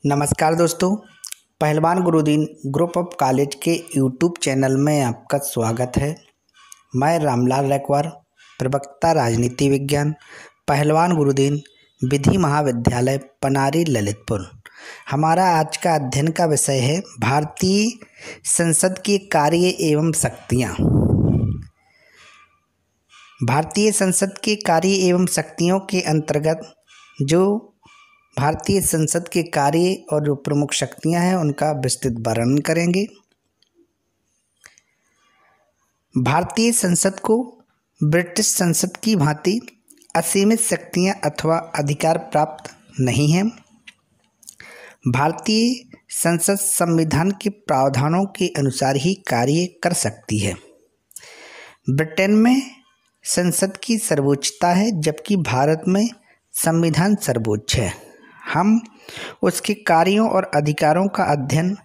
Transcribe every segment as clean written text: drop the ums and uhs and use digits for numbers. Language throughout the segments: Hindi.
नमस्कार दोस्तों, पहलवान गुरुदीन ग्रुप ऑफ कॉलेज के यूट्यूब चैनल में आपका स्वागत है। मैं रामलाल रैकवार, प्रवक्ता राजनीति विज्ञान, पहलवान गुरुदीन विधि महाविद्यालय पनारी ललितपुर। हमारा आज का अध्ययन का विषय है भारतीय संसद के कार्य एवं शक्तियाँ। भारतीय संसद के कार्य एवं शक्तियों के अंतर्गत जो भारतीय संसद के कार्य और जो प्रमुख शक्तियां हैं उनका विस्तृत वर्णन करेंगे। भारतीय संसद को ब्रिटिश संसद की भांति असीमित शक्तियां अथवा अधिकार प्राप्त नहीं हैं। भारतीय संसद संविधान के प्रावधानों के अनुसार ही कार्य कर सकती है। ब्रिटेन में संसद की सर्वोच्चता है, जबकि भारत में संविधान सर्वोच्च है। हम उसके कार्यों और अधिकारों का अध्ययन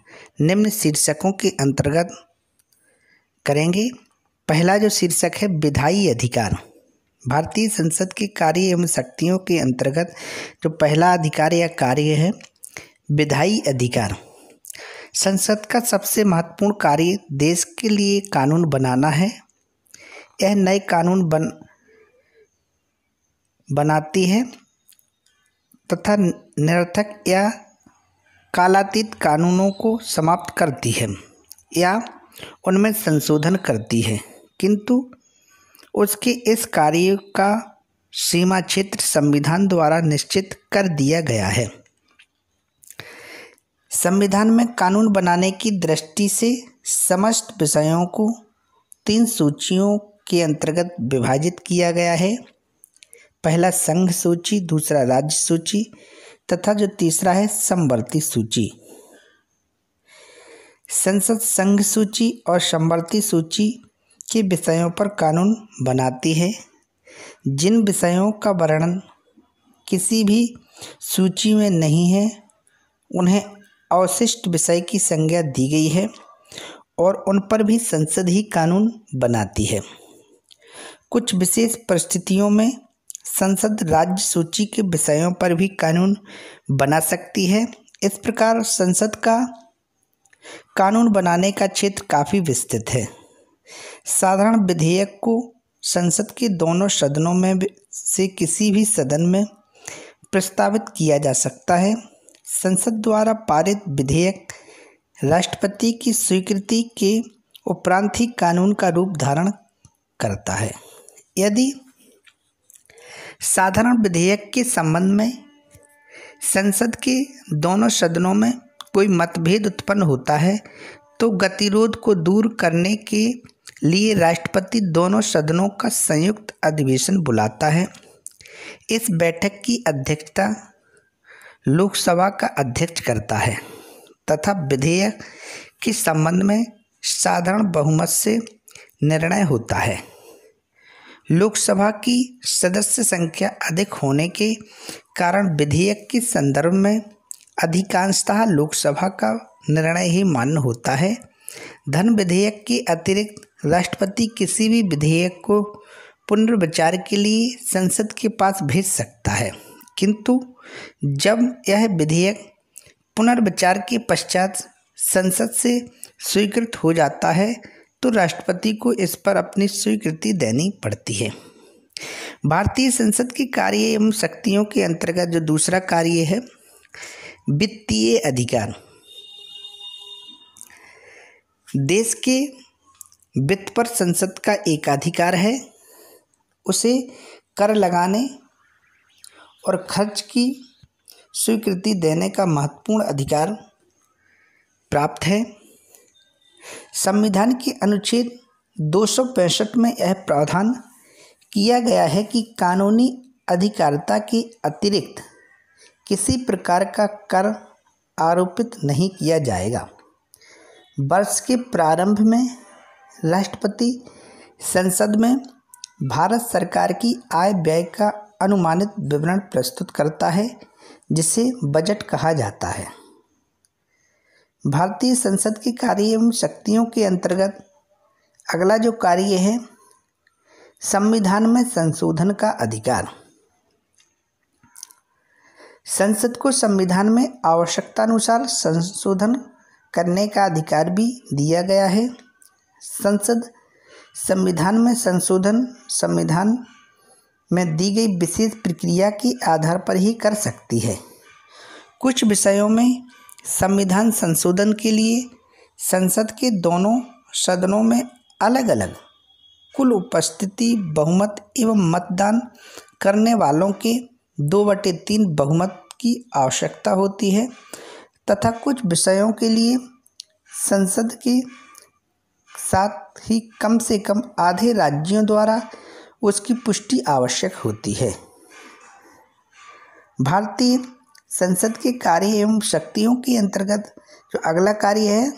निम्न शीर्षकों के अंतर्गत करेंगे। पहला जो शीर्षक है विधायी अधिकार। भारतीय संसद के कार्य एवं शक्तियों के अंतर्गत जो पहला अधिकार या कार्य है विधायी अधिकार। संसद का सबसे महत्वपूर्ण कार्य देश के लिए कानून बनाना है। यह नए कानून बनाती है तथा निरर्थक या कालातीत कानूनों को समाप्त करती है या उनमें संशोधन करती है, किंतु उसके इस कार्य का सीमा क्षेत्र संविधान द्वारा निश्चित कर दिया गया है। संविधान में कानून बनाने की दृष्टि से समस्त विषयों को 3 सूचियों के अंतर्गत विभाजित किया गया है। पहला संघ सूची, दूसरा राज्य सूची तथा जो तीसरा है समवर्ती सूची। संसद संघ सूची और समवर्ती सूची के विषयों पर कानून बनाती है। जिन विषयों का वर्णन किसी भी सूची में नहीं है उन्हें अवशिष्ट विषय की संज्ञा दी गई है और उन पर भी संसद ही कानून बनाती है। कुछ विशेष परिस्थितियों में संसद राज्य सूची के विषयों पर भी कानून बना सकती है। इस प्रकार संसद का कानून बनाने का क्षेत्र काफ़ी विस्तृत है। साधारण विधेयक को संसद के दोनों सदनों में से किसी भी सदन में प्रस्तावित किया जा सकता है। संसद द्वारा पारित विधेयक राष्ट्रपति की स्वीकृति के उपरांत ही कानून का रूप धारण करता है। यदि साधारण विधेयक के संबंध में संसद के दोनों सदनों में कोई मतभेद उत्पन्न होता है तो गतिरोध को दूर करने के लिए राष्ट्रपति दोनों सदनों का संयुक्त अधिवेशन बुलाता है। इस बैठक की अध्यक्षता लोकसभा का अध्यक्ष करता है तथा विधेयक के संबंध में साधारण बहुमत से निर्णय होता है। लोकसभा की सदस्य संख्या अधिक होने के कारण विधेयक के संदर्भ में अधिकांशतः लोकसभा का निर्णय ही मान्य होता है। धन विधेयक के अतिरिक्त राष्ट्रपति किसी भी विधेयक को पुनर्विचार के लिए संसद के पास भेज सकता है, किंतु जब यह विधेयक पुनर्विचार के पश्चात संसद से स्वीकृत हो जाता है तो राष्ट्रपति को इस पर अपनी स्वीकृति देनी पड़ती है। भारतीय संसद के कार्य एवं शक्तियों के अंतर्गत जो दूसरा कार्य है वित्तीय अधिकार। देश के वित्त पर संसद का एकाधिकार है। उसे कर लगाने और खर्च की स्वीकृति देने का महत्वपूर्ण अधिकार प्राप्त है। संविधान के अनुच्छेद 265 में यह प्रावधान किया गया है कि कानूनी अधिकारिता के अतिरिक्त किसी प्रकार का कर आरोपित नहीं किया जाएगा। वर्ष के प्रारंभ में राष्ट्रपति संसद में भारत सरकार की आय व्यय का अनुमानित विवरण प्रस्तुत करता है, जिसे बजट कहा जाता है। भारतीय संसद के कार्य एवं शक्तियों के अंतर्गत अगला जो कार्य है संविधान में संशोधन का अधिकार। संसद को संविधान में आवश्यकतानुसार संशोधन करने का अधिकार भी दिया गया है। संसद संविधान में संशोधन संविधान में दी गई विशेष प्रक्रिया के आधार पर ही कर सकती है। कुछ विषयों में संविधान संशोधन के लिए संसद के दोनों सदनों में अलग अलग कुल उपस्थिति बहुमत एवं मतदान करने वालों के 2/3 बहुमत की आवश्यकता होती है तथा कुछ विषयों के लिए संसद के साथ ही कम से कम आधे राज्यों द्वारा उसकी पुष्टि आवश्यक होती है। भारतीय संसद के कार्य एवं शक्तियों के अंतर्गत जो अगला कार्य है,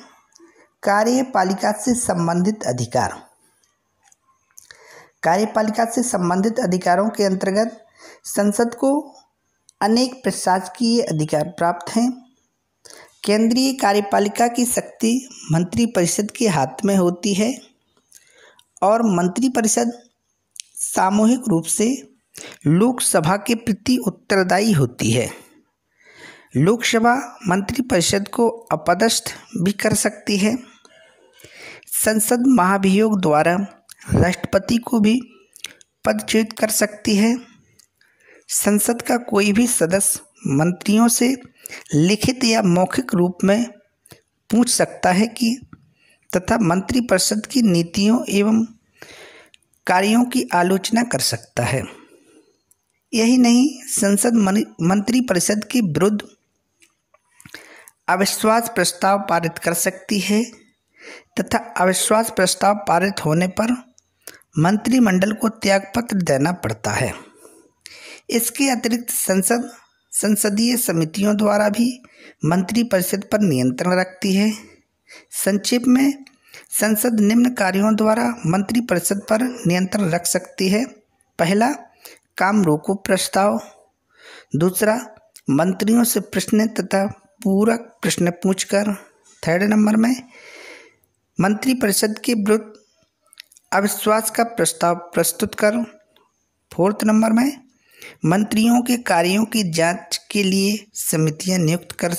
कार्यपालिका से संबंधित अधिकार। कार्यपालिका से संबंधित अधिकारों के अंतर्गत संसद को अनेक प्रशासकीय अधिकार प्राप्त हैं। केंद्रीय कार्यपालिका की शक्ति मंत्रिपरिषद के हाथ में होती है और मंत्रिपरिषद सामूहिक रूप से लोकसभा के प्रति उत्तरदायी होती है। लोकसभा मंत्रिपरिषद को अपदस्थ भी कर सकती है। संसद महाभियोग द्वारा राष्ट्रपति को भी पदच्युत कर सकती है। संसद का कोई भी सदस्य मंत्रियों से लिखित या मौखिक रूप में पूछ सकता है कि तथा मंत्रिपरिषद की नीतियों एवं कार्यों की आलोचना कर सकता है। यही नहीं, संसद मंत्रिपरिषद के विरुद्ध अविश्वास प्रस्ताव पारित कर सकती है तथा अविश्वास प्रस्ताव पारित होने पर मंत्रिमंडल को त्यागपत्र देना पड़ता है। इसके अतिरिक्त संसद संसदीय समितियों द्वारा भी मंत्रिपरिषद पर नियंत्रण रखती है। संक्षेप में, संसद निम्न कार्यों द्वारा मंत्रिपरिषद पर नियंत्रण रख सकती है। पहला, काम रोको प्रस्ताव। दूसरा, मंत्रियों से प्रश्न तथा पूरक प्रश्न पूछकर। थर्ड नंबर में, मंत्रिपरिषद के विरुद्ध अविश्वास का प्रस्ताव प्रस्तुत कर। फोर्थ नंबर में, मंत्रियों के कार्यों की जांच के लिए समितियां नियुक्त कर।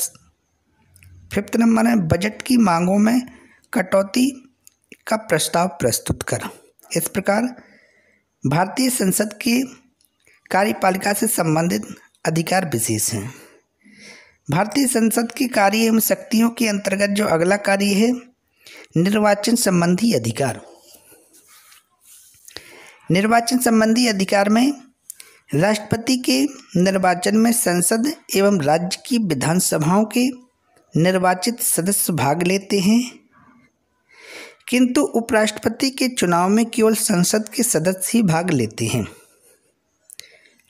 फिफ्थ नंबर में, बजट की मांगों में कटौती का प्रस्ताव प्रस्तुत कर। इस प्रकार भारतीय संसद के कार्यपालिका से संबंधित अधिकार विशेष हैं। भारतीय संसद के कार्य एवं शक्तियों के अंतर्गत जो अगला कार्य है, निर्वाचन संबंधी अधिकार। निर्वाचन संबंधी अधिकार में राष्ट्रपति के निर्वाचन में संसद एवं राज्य की विधानसभाओं के निर्वाचित सदस्य भाग लेते हैं, किंतु उपराष्ट्रपति के चुनाव में केवल संसद के सदस्य ही भाग लेते हैं।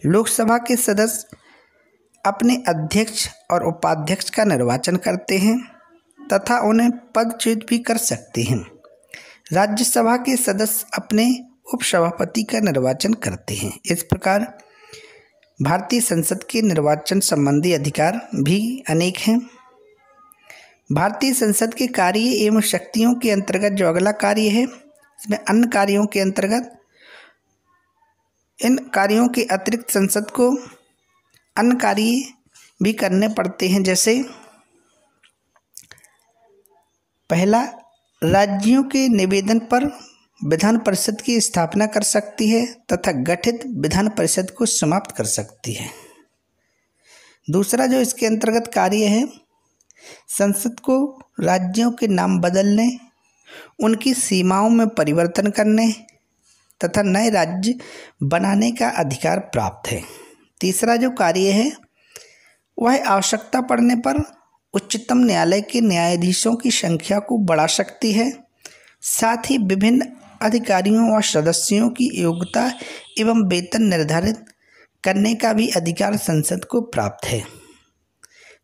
लोकसभा के सदस्य अपने अध्यक्ष और उपाध्यक्ष का निर्वाचन करते हैं तथा उन्हें पदच्युत भी कर सकते हैं। राज्यसभा के सदस्य अपने उपसभापति का निर्वाचन करते हैं। इस प्रकार भारतीय संसद के निर्वाचन संबंधी अधिकार भी अनेक हैं। भारतीय संसद के कार्य एवं शक्तियों के अंतर्गत जो अगला कार्य है, इसमें अन्य कार्यों के अंतर्गत इन कार्यों के अतिरिक्त संसद को अन्य कार्य भी करने पड़ते हैं। जैसे पहला, राज्यों के निवेदन पर विधान परिषद की स्थापना कर सकती है तथा गठित विधान परिषद को समाप्त कर सकती है। दूसरा जो इसके अंतर्गत कार्य है, संसद को राज्यों के नाम बदलने, उनकी सीमाओं में परिवर्तन करने तथा नए राज्य बनाने का अधिकार प्राप्त है। तीसरा जो कार्य है, वह आवश्यकता पड़ने पर उच्चतम न्यायालय के न्यायाधीशों की संख्या को बढ़ा सकती है। साथ ही विभिन्न अधिकारियों और सदस्यों की योग्यता एवं वेतन निर्धारित करने का भी अधिकार संसद को प्राप्त है।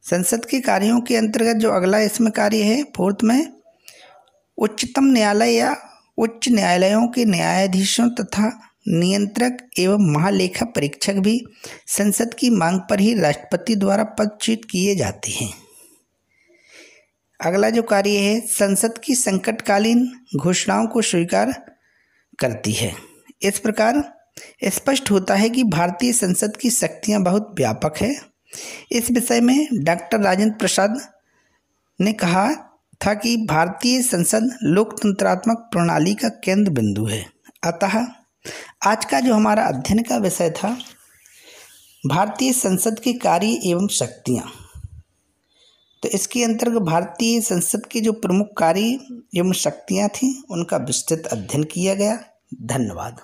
संसद के कार्यों के अंतर्गत जो अगला इसमें कार्य है, फोर्थ में, उच्चतम न्यायालय या उच्च न्यायालयों के न्यायाधीशों तथा नियंत्रक एवं महालेखा परीक्षक भी संसद की मांग पर ही राष्ट्रपति द्वारा पदच्युत किए जाते हैं। अगला जो कार्य है, संसद की संकटकालीन घोषणाओं को स्वीकार करती है। इस प्रकार स्पष्ट होता है कि भारतीय संसद की शक्तियां बहुत व्यापक है। इस विषय में डॉक्टर राजेंद्र प्रसाद ने कहा था कि भारतीय संसद लोकतंत्रात्मक प्रणाली का केंद्र बिंदु है। अतः आज का जो हमारा अध्ययन का विषय था भारतीय संसद के कार्य एवं शक्तियाँ, तो इसके अंतर्गत भारतीय संसद के जो प्रमुख कार्य एवं शक्तियाँ थीं उनका विस्तृत अध्ययन किया गया। धन्यवाद।